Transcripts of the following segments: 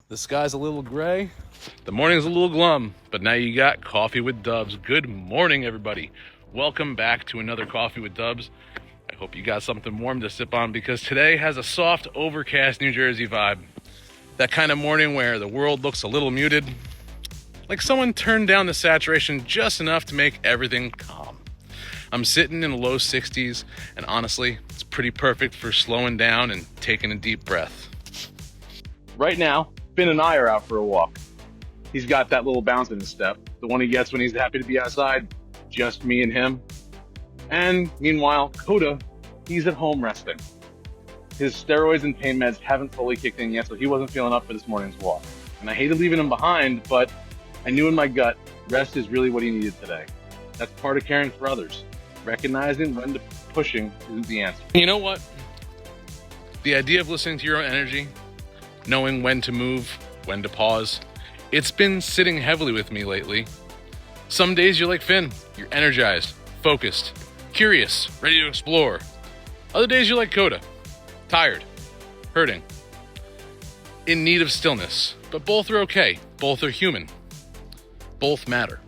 The sky's a little gray, the morning's a little glum, but now you got Coffee with Dubs. Good morning, everybody. Welcome back to another Coffee with Dubs. I hope you got something warm to sip on because today has a soft, overcast New Jersey vibe. That kind of morning where the world looks a little muted, like someone turned down the saturation just enough to make everything calm. I'm sitting in the low 60s, and honestly, it's pretty perfect for slowing down and taking a deep breath. Right now, Finn and I are out for a walk. He's got that little bounce in his step, the one he gets when he's happy to be outside, just me and him. And meanwhile, Coda, he's at home resting. His steroids and pain meds haven't fully kicked in yet, so he wasn't feeling up for this morning's walk. And I hated leaving him behind, but I knew in my gut, rest is really what he needed today. That's part of caring for others. Recognizing when to pushing isn't the answer. You know what? The idea of listening to your own energy, knowing when to move, when to pause, it's been sitting heavily with me lately. Some days you're like Finn, you're energized, focused, curious, ready to explore. Other days you're like Coda, tired, hurting, in need of stillness. But both are okay, both are human, both matter.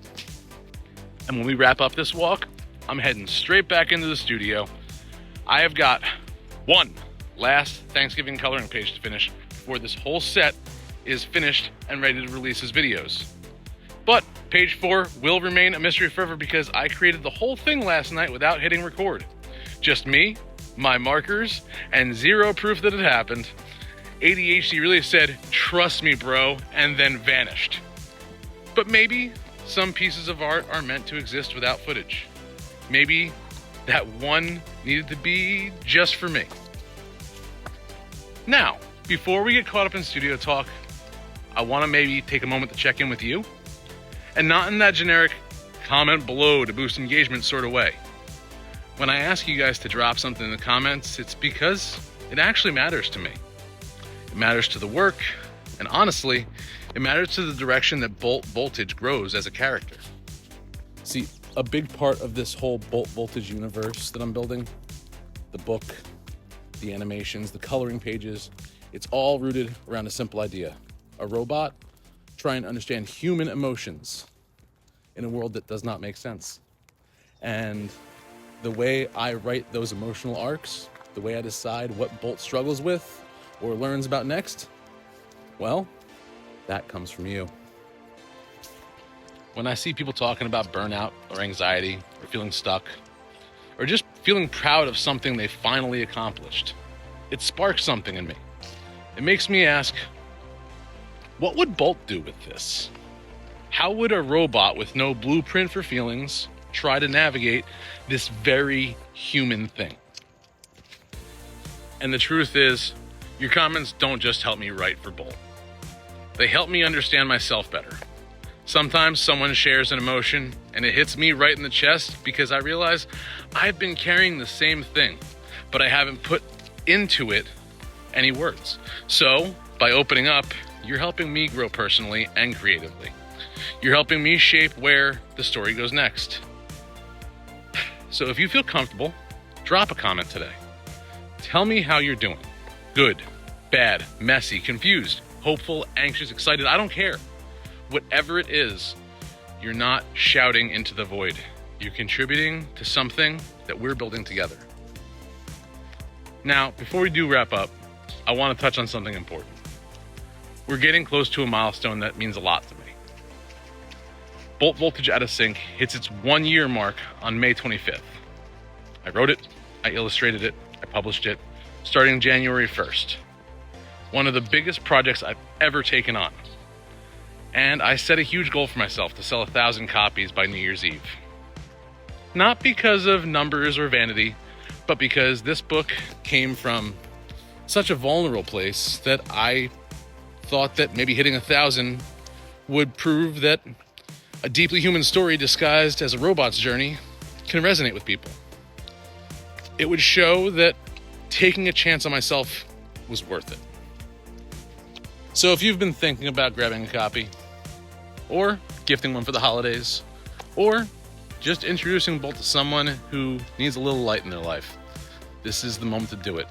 And when we wrap up this walk, I'm heading straight back into the studio. I have got one last Thanksgiving coloring page to finish before this whole set is finished and ready to release his videos. But page 4 will remain a mystery forever because I created the whole thing last night without hitting record. Just me, my markers, and zero proof that it happened. ADHD really said, "Trust me, bro," and then vanished. But maybe some pieces of art are meant to exist without footage. Maybe that one needed to be just for me. Now, before we get caught up in studio talk, I want to maybe take a moment to check in with you, and not in that generic comment below to boost engagement sort of way. When I ask you guys to drop something in the comments, it's because it actually matters to me. It matters to the work, and honestly, it matters to the direction that Bolt Voltage grows as a character. See, a big part of this whole Bolt Voltage universe that I'm building, the book, the animations, the coloring pages, it's all rooted around a simple idea. A robot trying to understand human emotions in a world that does not make sense. And the way I write those emotional arcs, the way I decide what Bolt struggles with or learns about next, well, that comes from you. When I see people talking about burnout or anxiety or feeling stuck or just feeling proud of something they finally accomplished, it sparks something in me. It makes me ask, what would Bolt do with this? How would a robot with no blueprint for feelings try to navigate this very human thing? And the truth is, your comments don't just help me write for Bolt. They help me understand myself better. Sometimes someone shares an emotion and it hits me right in the chest because I realize I've been carrying the same thing, but I haven't put into it any words. So by opening up, you're helping me grow personally and creatively. You're helping me shape where the story goes next. So if you feel comfortable, drop a comment today. Tell me how you're doing. Good, bad, messy, confused, hopeful, anxious, excited, I don't care. Whatever it is, you're not shouting into the void. You're contributing to something that we're building together. Now, before we do wrap up, I want to touch on something important. We're getting close to a milestone that means a lot to me. Bolt Voltage Out of Sync hits its 1-year mark on May 25th. I wrote it, I illustrated it, I published it, starting January 1st. One of the biggest projects I've ever taken on. And I set a huge goal for myself to sell 1,000 copies by New Year's Eve. Not because of numbers or vanity, but because this book came from such a vulnerable place that I thought that maybe hitting 1,000 would prove that a deeply human story disguised as a robot's journey can resonate with people. It would show that taking a chance on myself was worth it. So if you've been thinking about grabbing a copy, or gifting one for the holidays, or just introducing Bolt to someone who needs a little light in their life, this is the moment to do it.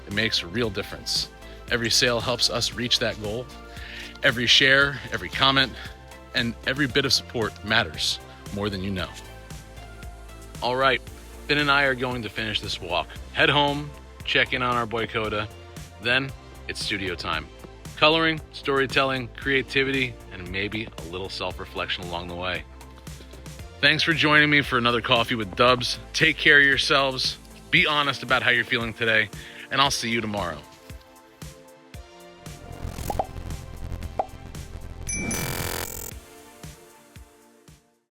It makes a real difference. Every sale helps us reach that goal, Every share, every comment, and every bit of support matters more than you know. All right, Finn and I are going to finish this walk. Head home, check in on our boy Coda. Then it's studio time. Coloring, storytelling, creativity, and maybe a little self-reflection along the way. Thanks for joining me for another Coffee with Dubs. Take care of yourselves. Be honest about how you're feeling today, and I'll see you tomorrow.